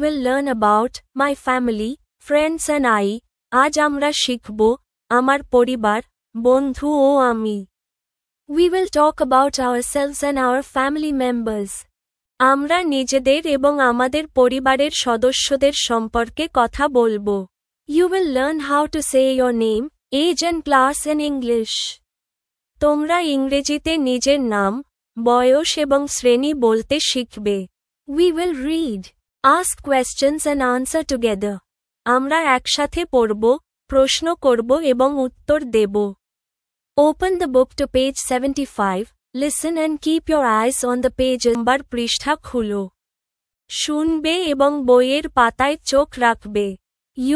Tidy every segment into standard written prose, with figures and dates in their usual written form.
will learn about my family, friends and I. আজ আমরা শিখব আমার পরিবার, বন্ধু ও আমি। We will talk about ourselves and our family members. আমরা নিজেদের এবং আমাদের পরিবারের সদস্যদের সম্পর্কে কথা বলবো। You will learn how to say your name, age and class in English. তোমরা ইংরেজিতে নিজের নাম, বয়স এবং শ্রেণী বলতে শিখবে। We will read, ask questions and answer together. আমরা একসাথে পড়ব, প্রশ্ন করব এবং উত্তর দেব। Open the book to page 75, listen and keep your eyes on the page. Number পৃষ্ঠা খুলো। শুনবে এবং বইয়ের পাতায় চোখ রাখবে।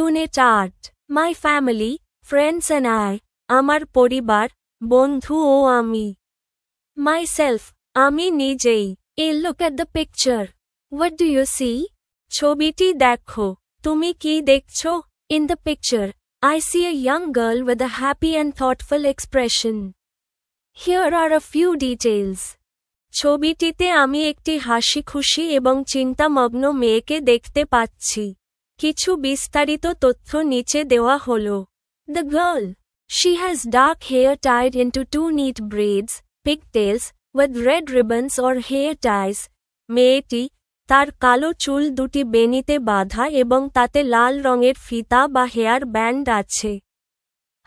Unit 8, My family, friends and I. আমার পরিবার, বন্ধু ও আমি। Myself, আমি নিজেই। A look at the picture. What do you see? ছবিটি দেখো। তুমি কি দেখছো? In the picture, I see a young girl with a happy and thoughtful expression. Here are a few details. ছবিটিতে আমি একটি হাসিখুশি এবং চিন্তামগ্ন মেয়েকে দেখতে পাচ্ছি। কিছু বিস্তারিত তথ্য নিচে দেওয়া হলো। The girl. She has dark hair tied into two neat braids, pigtails, with red ribbons or hair ties. মেয়েটি, তার কালো চুল দুটি বেনিতে বাঁধা এবং তাতে লাল রঙের ফিতা বা হেয়ার ব্যান্ড আছে।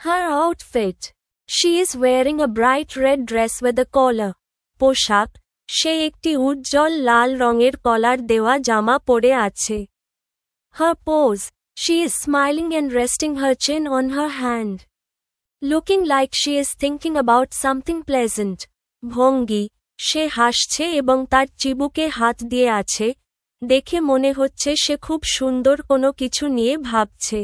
Her outfit. She is wearing a bright red dress with a collar. পোশাক, সে একটি উজ্জ্বল লাল রঙের কলার দেওয়া জামা পরে আছে। Her pose. She is smiling and resting her chin on her hand. Looking like she is thinking about something pleasant. ভঙ্গি, সে হাসছে এবং তার চিবুকে হাত দিয়ে আছে, দেখে মনে হচ্ছে সে খুব সুন্দর কোনো কিছু নিয়ে ভাবছে।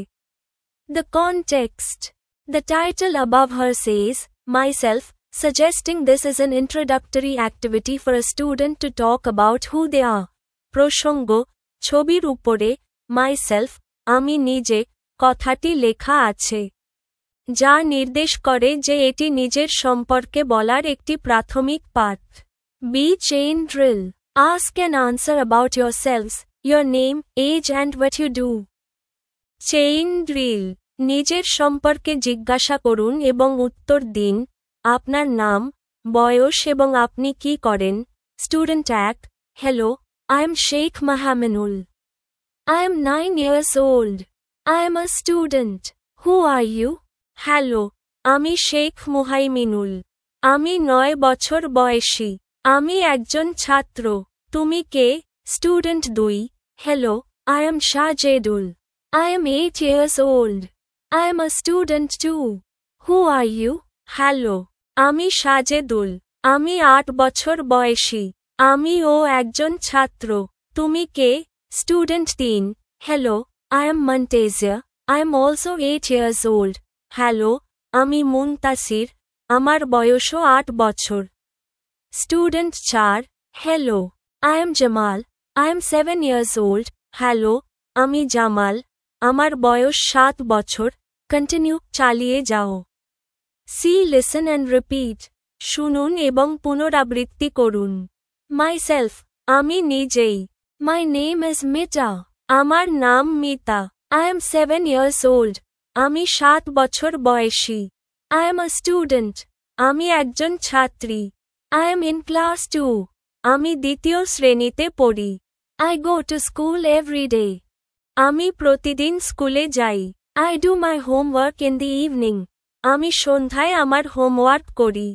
The context. The title above her says, Myself, suggesting this is an introductory activity for a student to talk about who they are. প্রসঙ্গ, ছবির উপরে, Myself, আমি নিজে, কথাটি লেখা আছে, যা নির্দেশ করে যে এটি নিজের সম্পর্কে বলার একটি প্রাথমিক পাঠ। Be chain drill. Ask and answer about yourselves, your name, age and what you do. Chain drill. নিজের সম্পর্কে জিজ্ঞাসা করুন এবং উত্তর দিন, আপনার নাম, বয়স এবং আপনি কি করেন। Student 1, Hello, I am Sheikh Mahaminul. I am 9 years old. I am a student. Who are you? Hello, আমি শেখ মুহাইমিনুল। আমি 9 বছর বয়সী। আমি একজন ছাত্র। তুমি কে? Student 2, Hello, I am Shahjedul. I am 8 years old. I am a student too. Who are you? Hello, আমি সাজেদুল। আমি 8 বছর বয়সী। আমিও একজন ছাত্র। তুমি কে? Student 3, Hello, I am Muntazia. I am also 8 years old. Hello, আমি মুনতাসির। আমার বয়সও 8 বছর। Student 4, Hello, I am Jamal. I am 7 years old. Hello, আমি জামাল। আমার বয়স 7 বছর। Continue, চালিয়ে যাও। See, listen and repeat. শুনুন এবং পুনরাবৃত্তি করুন। Myself, আমি নিজেই। My name is Mita. আমার নাম Mita. I am 7 years old. আমি 7 বছর বয়সী। I am a student. আমি একজন ছাত্রী। I am in class 2. আমি দ্বিতীয় শ্রেণীতে পড়ি। I go to school every day. আমি প্রতিদিন স্কুলে যাই। I do my homework in the evening. আমি সন্ধ্যায় আমার হোমওয়ার্ক করি।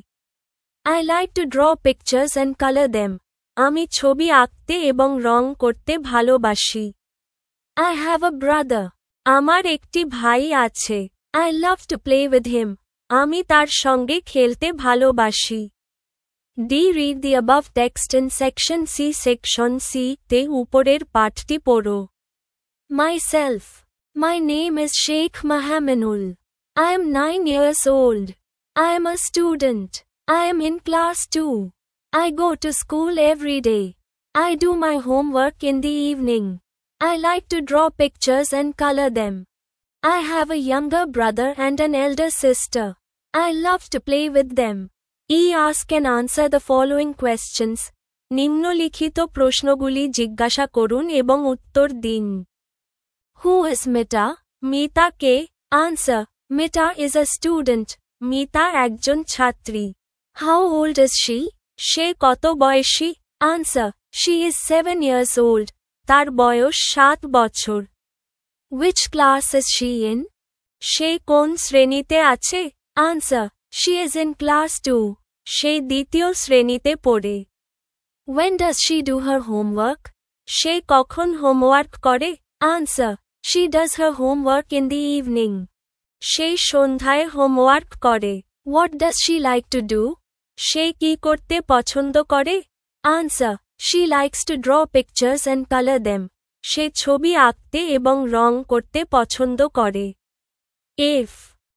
I like to draw pictures and color them. আমি ছবি আঁকতে এবং রং করতে ভালোবাসি। I have a brother. আমার একটি ভাই আছে। I love to play with him. আমি তার সঙ্গে খেলতে ভালোবাসি। D. Read the above text in section C. Section C তে উপরের পাঠটি পড়ো। Myself. My name is Sheikh Mahaminul. I am 9 years old. I am a student. I am in class 2. I go to school every day. I do my homework in the evening. I like to draw pictures and color them. I have a younger brother and an elder sister. I love to play with them. Ask and answer the following questions. নিম্নলিখিত প্রশ্নগুলি জিজ্ঞাসা করুন এবং উত্তর দিন। Who is Mita? Mita কে? Answer, Mita is a student. Mita একজন ছাত্রী। How old is she? সে কত বয়সী? Answer, she is 7 years old। তার বয়স 7 বছর। Which class is she in? সে কোন শ্রেণীতে আছে? Answer, she is in class 2। সে দ্বিতীয় শ্রেণীতে পড়ে। When does she do her homework? সে কখন হোমওয়ার্ক করে? Answer, she does her homework in the evening। সে সন্ধ্যায় হোমওয়ার্ক করে। What does she like to do? সে কি করতে পছন্দ করে? Answer, she likes to draw pictures and color them। সে ছবি আঁকতে এবং রং করতে পছন্দ করে। If,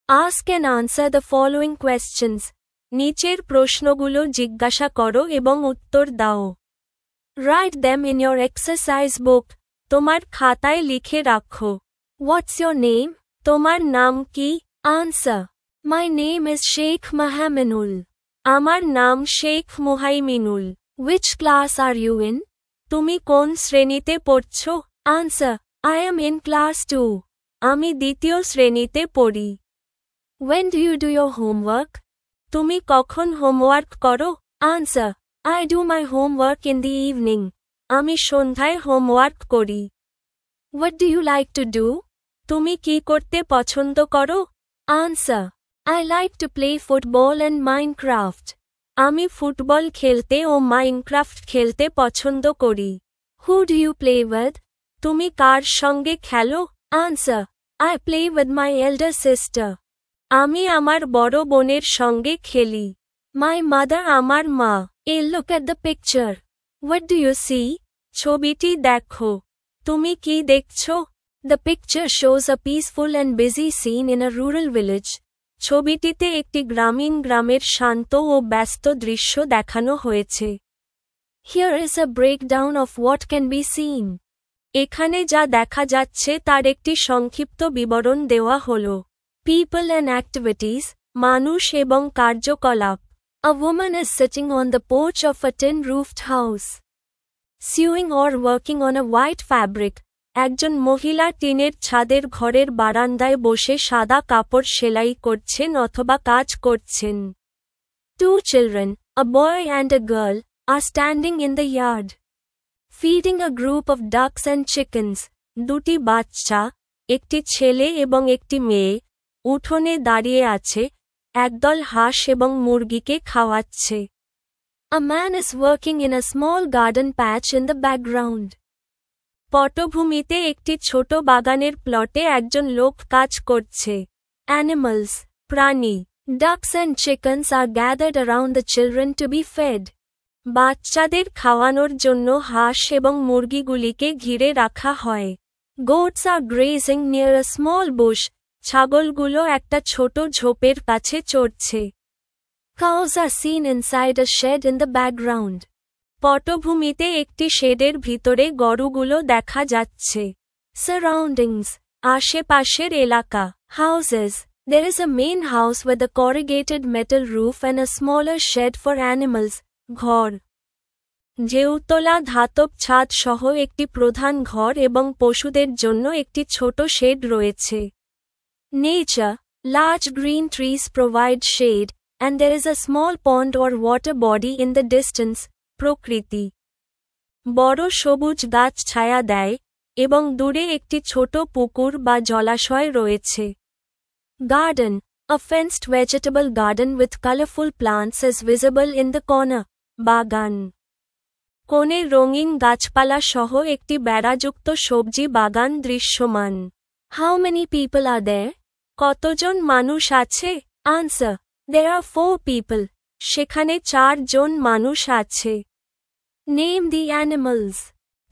ask and answer the following questions। নিচের প্রশ্নগুলো জিজ্ঞাসা করো এবং উত্তর দাও। Write them in your exercise book। তোমার খাতায় লিখে রাখো। What's your name? তোমার নাম কি? Answer, my name is Sheikh Mahaminul। আমার নাম Sheikh Muhaiminul. Which class are you in? তুমি কোন শ্রেণীতে পড়ছো? Answer, I am in class 2। আমি দ্বিতীয় শ্রেণীতে পড়ি। When do you do your homework? তুমি কখন হোমওয়ার্ক করো? Answer, I do my homework in the evening। আমি সন্ধ্যায় হোমওয়ার্ক করি। What do you like to do? তুমি কি করতে পছন্দ করো? Answer, I like to play football and Minecraft। আমি ফুটবল খেলতে ও মাইনক্রাফট খেলতে পছন্দ করি। Who do you play with? তুমি কার সঙ্গে খেলো? Answer, I play with my elder sister। আমি আমার বড় বোনের সঙ্গে খেলি। My mother আমার মা। A look at the picture। What do you see? ছবিটি দেখো। তুমি কি দেখছো? The picture shows a peaceful and busy scene in a rural village। ছবিটিতে একটি গ্রামের শান্ত ও ব্যস্ত দৃশ্য দেখানো হয়েছে। Here is a breakdown of what can be seen। এখানে যা দেখা যাচ্ছে তার একটি সংক্ষিপ্ত বিবরণ দেওয়া হলো। People and activities, মানুষ এবং কার্যকলাপ। A woman is sitting on the porch of a tin-roofed house, sewing or working on a white fabric। একজন মহিলা টিনের ছাদের ঘরের বারান্দায় বসে সাদা কাপড় সেলাই করছেন অথবা কাজ করছেন। Two children, a boy and a girl, are standing in the yard, feeding a group of ducks and chickens। দুটি বাচ্চা, একটি ছেলে এবং একটি মেয়ে, উঠোনে দাঁড়িয়ে আছে, একদল হাঁস এবং মুরগিকে খাওয়াচ্ছে। A man is working in a small garden patch in the background। পটভূমিতে একটি ছোট বাগানের প্লটে একজন লোক কাজ করছে। Animals, প্রাণী। Ducks and chickens are gathered around the children to be fed। বাচ্চাদের খাওয়ানোর জন্য হাঁস এবং মুরগিগুলিকে ঘিরে রাখা হয়। Goats are grazing near a small bush। ছাগলগুলো একটা ছোট ঝোপের কাছে চড়ছে। Cows are seen inside a shed in the background। পটভূমিতে একটি শেডের ভিতরে গরুগুলো দেখা যাচ্ছে। Surroundings, আশেপাশের এলাকা। Houses, there is a main house with a corrugated metal roof and a smaller shed for animals। ঘর। ঢেউতলা ধাতব ছাদ সহ একটি প্রধান ঘর এবং পশুদের জন্য একটি ছোট শেড রয়েছে। Nature, large green trees provide shade, and there is a small pond or water body in the distance। প্রকৃতি। বড় সবুজ গাছ ছায়া দেয়, এবং দূরে একটি ছোট পুকুর বা জলাশয় রয়েছে। Garden, a fenced vegetable garden with colorful plants is visible in the corner। বাগান। কোণে রঙিন গাছপালা সহ একটি বেড়াযুক্ত সবজি বাগান দৃশ্যমান। How many people are there? কতজন মানুষ আছে? Answer, there are 4 people। সেখানে 4 জন মানুষ আছে। Name the animals।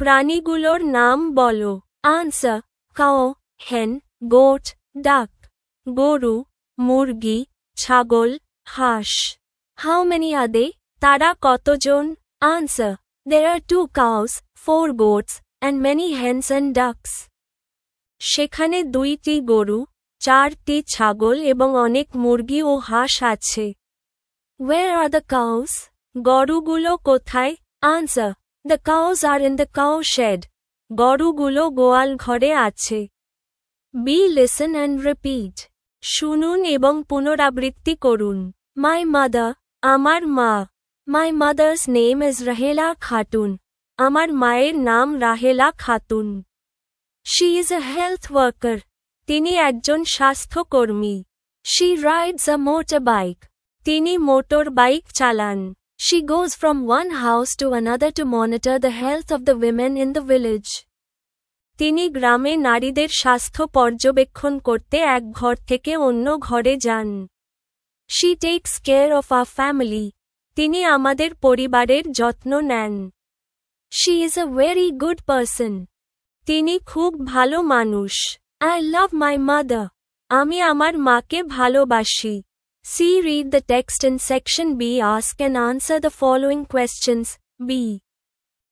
প্রাণীগুলোর নাম বলো। Answer, cow, hen, goat, duck। গরু, মুরগি, ছাগল, হাঁস। How many are they? তারা কতজন? Answer, there are 2 cows, 4 goats, and many hens and ducks। সেখানে 2টি গরু, 4টি ছাগল এবং অনেক মুরগি ও হাঁস আছে। Where are the cows? গরুগুলো কোথায়? Answer. The cows are in the cow shed. গরুগুলো গোয়াল ঘরে আছে। B. Listen and repeat. শুনুন এবং পুনরাবৃত্তি করুন। My mother. আমার মা। My mother's name is Rahela Khatun. আমার মায়ের নাম Rahela Khatun. She is a health worker. তিনি একজন স্বাস্থ্যকর্মী। She rides a motorbike. তিনি মোটর বাইক চালান। She goes from one house to another to monitor the health of the women in the village. তিনি গ্রামে নারীদের স্বাস্থ্য পর্যবেক্ষণ করতে এক ঘর থেকে অন্য ঘরে যান। She takes care of our family. তিনি আমাদের পরিবারের যত্ন নেন। She is a very good person. তিনি খুব ভালো মানুষ। I love my mother. আমি আমার মাকে ভালোবাসি। C. Read the text in section B. Ask and answer the following questions. B.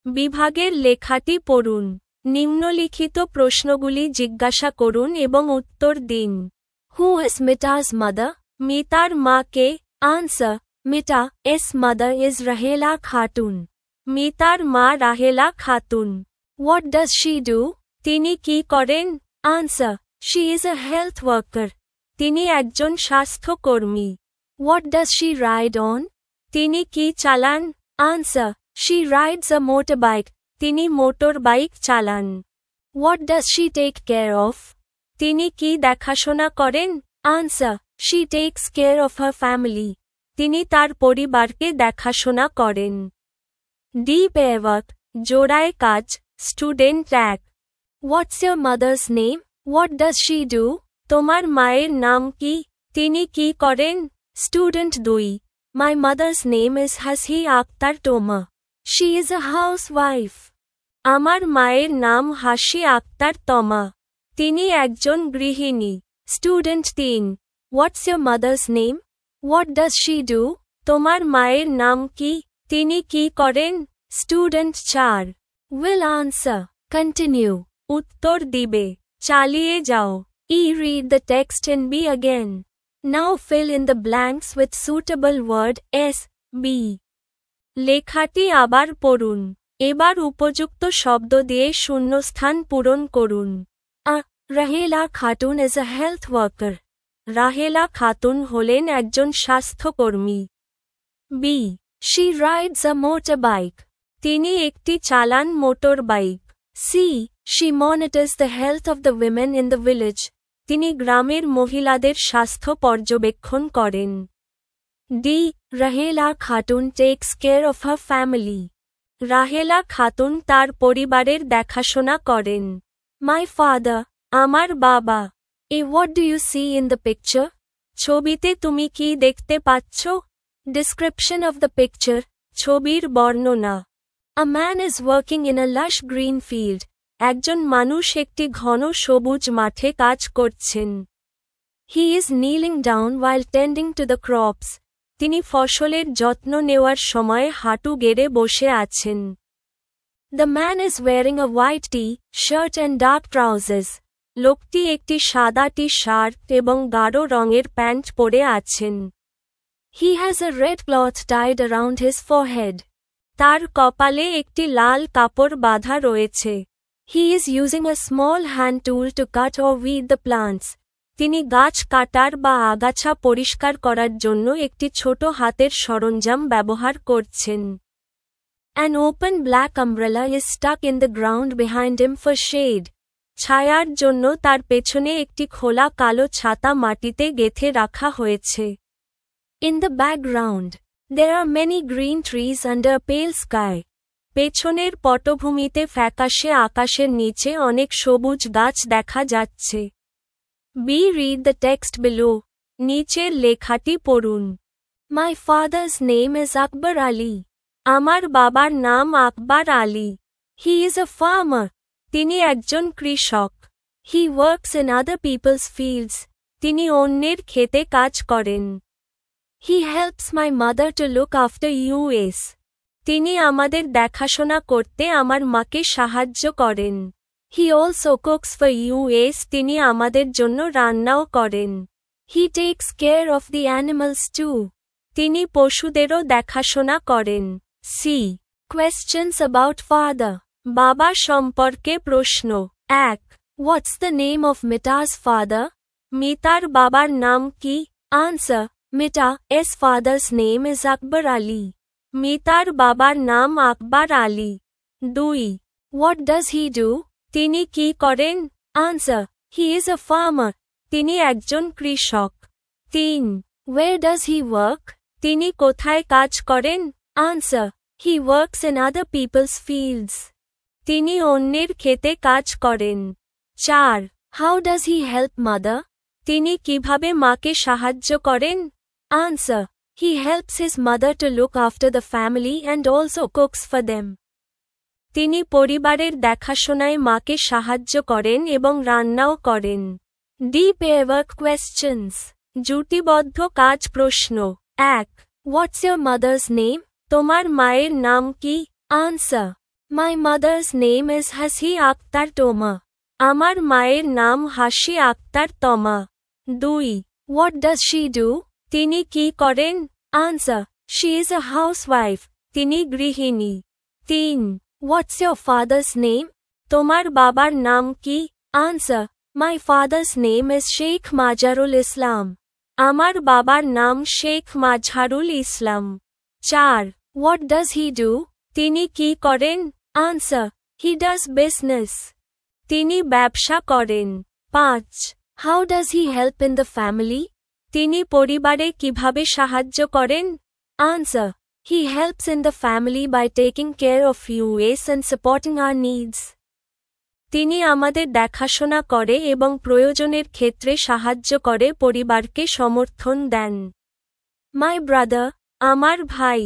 বিভাগের লেখাটি পড়ুন। নিম্নলিখিত প্রশ্নগুলি জিজ্ঞাসা করুন এবং উত্তর দিন। Who is Mita's mother? মিতার মা কে? Answer. Mita's mother is Rahela Khatun. মিতার মা Rahela Khatun. What does she do? তিনি কি করেন? Answer. She is a health worker. তিনি একজন স্বাস্থ্যকর্মী। What does she ride on? তিনি কি চালান? Answer. She rides a motorbike. তিনি মোটর বাইক চালান। What does she take care of? তিনি কি দেখাশোনা করেন? Answer. She takes care of her family. তিনি তার পরিবারকে দেখাশোনা করেন। Deep work, জোড়ায় কাজ, স্টুডেন্ট এক। What's your mother's name? What does she do? তোমার মায়ের নাম কি? তিনি কি করেন? Student 2. My mother's name is Hashi Akhtar Toma. She is a housewife. আমার মায়ের নাম হাসি আক্তার তমা। তিনি একজন গৃহিণী। Student 3. What's your mother's name? What does she do? তোমার মায়ের নাম কি? তিনি কি করেন? স্টুডেন্ট 4. Will answer. Continue. উত্তর দিবে। চালিয়ে যাও। E. Read the text and B again. Now fill in the blanks with suitable word S, B. লেখাটি আবার পড়ুন। এবার উপযুক্ত শব্দ দিয়ে শূন্যস্থান পূরণ করুন। A. Rahela Khatun is a health worker. Rahela Khatun হলেন একজন স্বাস্থ্যকর্মী। B. She rides a motorbike. তিনি একটি চালান motor bike. C. She monitors the health of the women in the village. তিনি গ্রামের মহিলাদের স্বাস্থ্য পর্যবেক্ষণ করেন। D. Rahela Khatun takes care of her family. Rahela Khatun তার পরিবারের দেখাশোনা করেন। My father. আমার বাবা। A. What do you see in the picture? ছবিতে তুমি কি দেখতে পাচ্ছ? Description of the picture. ছবির বর্ণনা। A man is working in a lush green field. একজন মানুষ একটি ঘন সবুজ মাঠে কাজ করছেন। He is kneeling down while tending to the crops. তিনি ফসলের যত্ন নেওয়ার সময় হাঁটু গেড়ে বসে আছেন। The man is wearing a white T-shirt and dark trousers. লোকটি একটি সাদা টি-শার্ট এবং গাঢ় রঙের প্যান্ট পরে আছেন। He has a red cloth tied around his forehead. তার কপালে একটি লাল কাপড় বাঁধা রয়েছে। He is using a small hand tool to cut or weed the plants. তিনি গাছ কাটার বা আগাছা পরিষ্কার করার জন্য একটি ছোট হাতের সরঞ্জাম ব্যবহার করছেন। An open black umbrella is stuck in the ground behind him for shade. ছায়ার জন্য তার পেছনে একটি খোলা কালো ছাতা মাটিতে গেঁথে রাখা হয়েছে। In the background, there are many green trees under a pale sky. পেছনের পটভূমিতে ফ্যাকাশে আকাশের নিচে অনেক সবুজ গাছ দেখা যাচ্ছে। B. Read the text below. নিচের লেখাটি পড়ুন। My father's name is Akbar Ali. আমার বাবার নাম Akbar Ali. He is a farmer. তিনি একজন কৃষক। He works in other people's fields. তিনি অন্যের ক্ষেতে কাজ করেন। He helps my mother to look after us. তিনি আমাদের দেখাশোনা করতে আমার মাকে সাহায্য করেন। He also cooks for us. তিনি আমাদের জন্য রান্নাও করেন। He takes care of the animals too. তিনি পশুদেরও দেখাশোনা করেন। C. Questions about father. বাবা সম্পর্কে প্রশ্ন 1. What's the name of Mita's father? মিতার বাবার নাম কি? Answer. Mita's father's name is Akbar Ali. মিতার বাবার নাম Akbar Ali. 2. What does he do? তিনি কি করেন? Answer. He is a farmer. তিনি একজন কৃষক। 3. Where does he work? তিনি কোথায় কাজ করেন? Answer. He works in other people's fields. তিনি অন্যের ক্ষেতে কাজ করেন। 4. How does he help mother? তিনি কিভাবে মাকে সাহায্য করেন? Answer. He helps his mother to look after the family and also cooks for them. তিনি পরিবারের দেখাশোনায় মাকে সাহায্য করেন এবং রান্নাও করেন। Deep pairwork questions. জুটিবদ্ধ কাজ প্রশ্ন 1. What's your mother's name? তোমার মায়ের নাম কি? Answer. My mother's name is Hasi Akhtar Toma. আমার মায়ের নাম হাসি আক্তার তমা। 2. What does she do? তিনি কি করেন? Answer. She is a housewife. তিনি গৃহিণী। 3. What's your father's name? তোমার বাবার নাম কি? Answer. My father's name is Sheikh Mazharul Islam. আমার বাবার নাম Sheikh Mazharul Islam. 4. What does he do? তিনি কি করেন? Answer. He does business. তিনি ব্যবসা করেন। 5. How does he help in the family? তিনি পরিবারে কিভাবে সাহায্য করেন? Answer. He helps in the family by taking care of us and supporting our needs. তিনি আমাদের দেখাশোনা করে এবং প্রয়োজনের ক্ষেত্রে সাহায্য করে পরিবারকে সমর্থন দেন। My brother, আমার ভাই।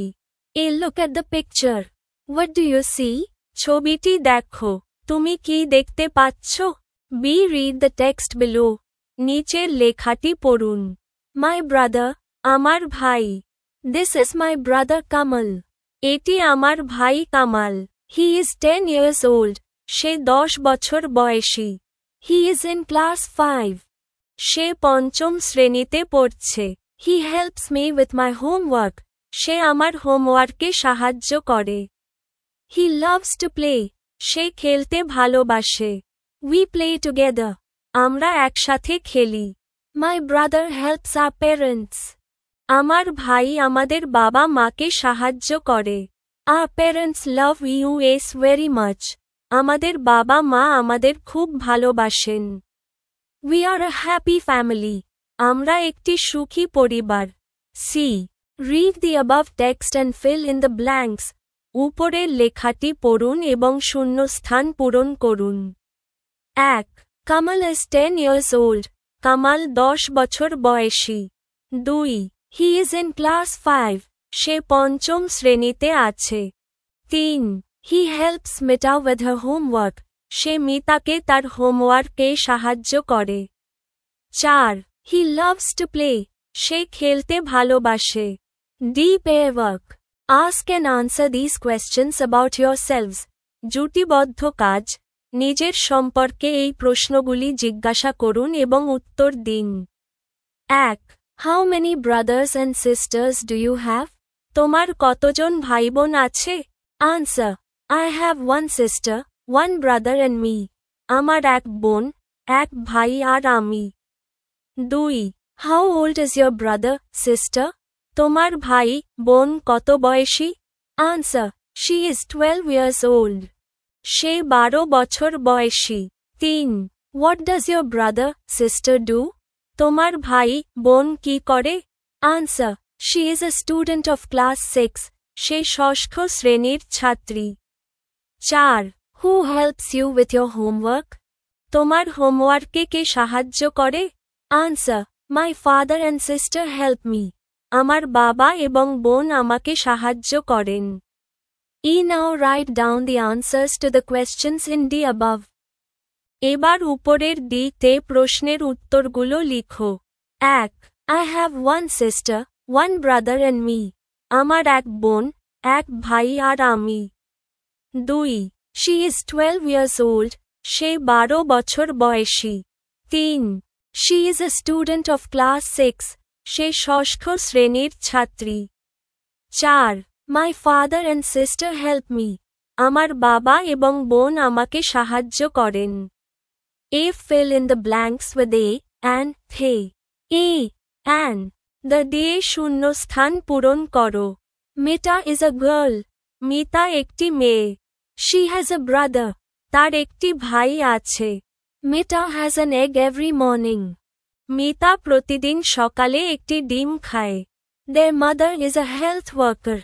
A look at the picture. What do you see? ছবিটি দেখো। তুমি কি দেখতে পাচ্ছ? B. Read the text below. নিচের লেখাটি পড়ুন। My brother, আমার ভাই। This is my brother Kamal. এটি আমার ভাই Kamal. He is 10 years old. সে 10 বছর বয়সী। He is in class 5. সে পঞ্চম শ্রেণীতে পড়ছে। He helps me with my homework. সে আমার হোমওয়ার্কে সাহায্য করে। He loves to play. সে খেলতে ভালোবাসে। We play together. আমরা একসাথে খেলি। My brother helps our parents. আমার ভাই আমাদের বাবা মাকে সাহায্য করে। Our parents love us very much. আমাদের বাবা মা আমাদের খুব ভালোবাসেন। We are a happy family. আমরা একটি সুখী পরিবার। C. Read the above text and fill in the blanks. উপরের লেখাটি পড়ুন এবং শূন্যস্থান পূরণ করুন। 1. Kamal is 10 years old. Kamal 10 বছর বয়সী। 2. He is in class 5. সে পঞ্চম শ্রেণীতে আছে। 3. He helps Mita with her homework. সে মিতাকে তার হোমওয়ার্কে সাহায্য করে। 4. He loves to play. সে খেলতে ভালোবাসে। Deep pairwork. Ask and answer these questions about yourselves. জুটিবদ্ধ কাজ। নিজের সম্পর্কে এই প্রশ্নগুলি জিজ্ঞাসা করুন এবং উত্তর দিন। 1. How many brothers and sisters do you have? তোমার কতজন ভাইবোন আছে? Answer. I have one sister, one brother and me. আমার এক বোন, এক ভাই আর আমি। 2. How old is your brother, sister? তোমার ভাই, বোন কত বয়সী? Answer. She is 12 years old. সে 12 বছর বয়সী। 3. What does your brother, sister do? তোমার ভাই, বোন কি করে? Answer. She is a student of class 6. সে ষষ্ঠ শ্রেণীর ছাত্রী। 4. Who helps you with your homework? তোমার হোমওয়ার্কে কে সাহায্য করে? Answer. My father and sister help me. আমার বাবা এবং বোন আমাকে সাহায্য করেন। Now write down the answers to the questions in the above. এবার উপরের দিতে প্রশ্নের উত্তরগুলো লিখো। 1. I have one sister, one brother and me. আমার এক বোন, এক ভাই আর আমি। 2. She is 12 years old. সে 12 বছর বয়সী। 3. She is a student of class 6. সে ষষ্ঠ শ্রেণীর ছাত্রী। 4. My father and sister help me. আমার বাবা এবং বোন আমাকে সাহায্য করেন। A fill in the blanks with a, and, they. A, and. The দিয়ে শূন্যস্থান পূরণ করো। Mita is a girl. Mita একটি মেয়ে। She has a brother. তার একটি ভাই আছে। Mita has an egg every morning. Mita প্রতিদিন সকালে একটি ডিম খায়। Their mother is a health worker.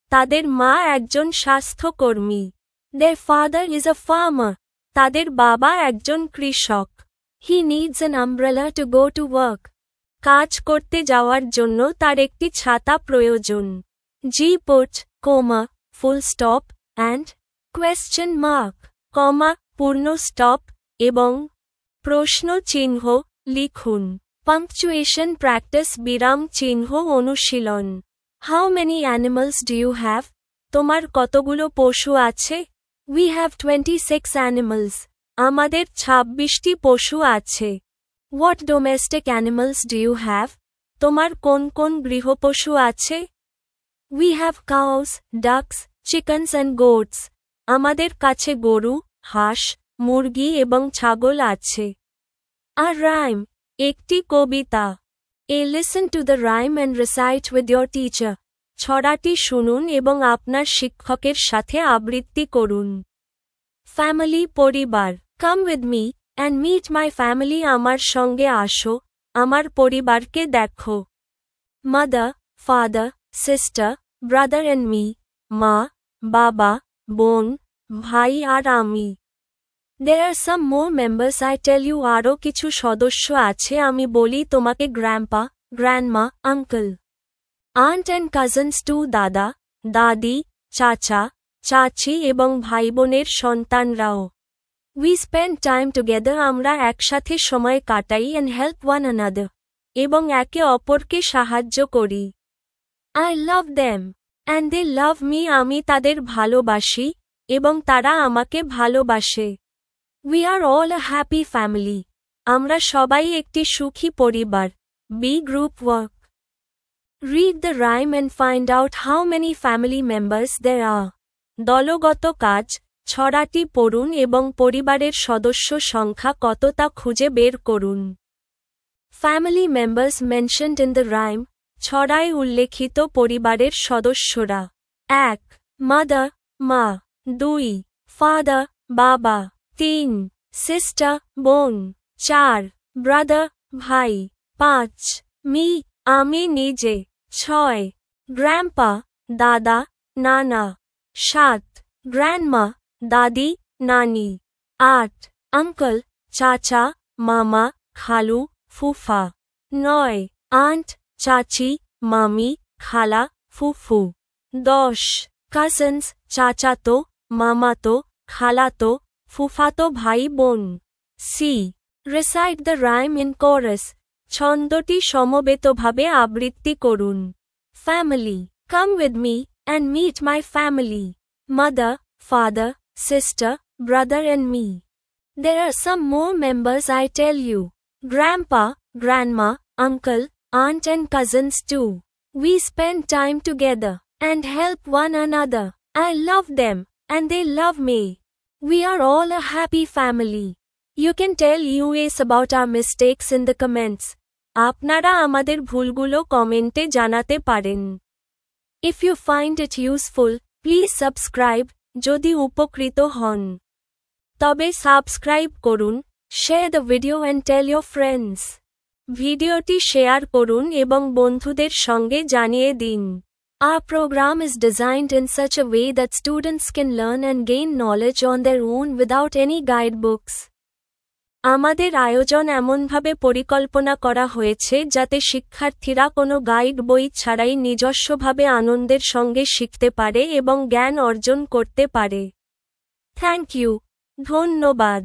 তাদের মা একজন স্বাস্থ্যকর্মী। Their father is a farmer. তাদের বাবা একজন কৃষক। He needs an umbrella to go to work. কাজ করতে যাওয়ার জন্য তার একটি ছাতা প্রয়োজন। G put, comma, full stop, and question mark, comma, পূর্ণ স্টপ এবং প্রশ্ন চিহ্ন লিখুন। Punctuation practice বিরাম চিহ্ন অনুশীলন। How many animals do you have? তোমার কতগুলো পশু আছে? We have 26 animals. আমাদের 26টি পশু আছে। What domestic animals do you have? তোমার কোন কোন গৃহপশু আছে? We have cows, ducks, chickens and goats. আমাদের কাছে গরু, হাঁস, মুরগি এবং ছাগল আছে। A rhyme, একটি কবিতা। A listen to the rhyme and recite with your teacher. ছড়াটি শুনুন এবং আপনার শিক্ষকের সাথে আবৃত্তি করুন। Family পরিবার। Come with me and meet my family. আমার সঙ্গে আসো, আমার পরিবারকে দেখো। Mother, father, sister, brother and me. মা, বাবা, বোন, ভাই আর আমি। There are some more members I tell you. আরও কিছু সদস্য আছে আমি বলি তোমাকে grandpa, grandma, uncle. Aunt and cousins too. দাদা, দাদি, চাচা, চাচি এবং ভাইবোনের সন্তানরাও। We spend time together. আমরা একসাথে সময় কাটাই and help one another. এবং একে অপরকে সাহায্য করি। I love them. And they love me. আমি তাদের ভালোবাসি এবং তারা আমাকে ভালোবাসে। We are all a happy family. আমরা সবাই একটি সুখী পরিবার। B group work. Read the rhyme and find out how many family members there are. দলগত কাজ, ছড়াটি পড়ুন এবং পরিবারের সদস্য সংখ্যা কত তা খুঁজে বের করুন। Family members mentioned in the rhyme. ছড়ায় উল্লেখিত পরিবারের সদস্যরা। 1. Mother, মা। 2. Father, বাবা। 3. Sister, বোন। 4. Brother, ভাই। 5. Me, আমি নিজে। 6. Grandpa, দাদা, নানা। 7. Grandma, দাদি, নানি। 8. Uncle, চাচা, মামা, খালু, ফুফা। 9. Aunt, চাচি, মামি, খালা, ফুফু। 10. Cousins, চাচাতো, মামাতো, খালাতো, ফুফাতো ভাই বোন। C. Recite the rhyme in chorus. ছন্দটি সমবেতভাবে আবৃত্তি করুন। Family. Come with me and meet my family. Mother, father, sister, brother and me. There are some more members I tell you. Grandpa, grandma, uncle, aunt and cousins too. We spend time together and help one another. I love them and they love me. We are all a happy family. You can tell us about our mistakes in the comments. আপনারা আমাদের ভুলগুলো কমেন্টে জানাতে পারেন। If you find it useful, please subscribe. যদি উপকৃত হন তবে সাবস্ক্রাইব করুন, share the video and tell your friends. ভিডিওটি শেয়ার করুন এবং বন্ধুদের সঙ্গে জানিয়ে দিন। Our program is designed in such a way that students can learn and gain knowledge on their own without any guidebooks. আমাদের আয়োজন এমনভাবে পরিকল্পনা করা হয়েছে যাতে শিক্ষার্থীরা কোনো গাইড বই ছাড়াই নিজস্বভাবে আনন্দের সঙ্গে শিখতে পারে এবং জ্ঞান অর্জন করতে পারে। Thank you. ধন্যবাদ।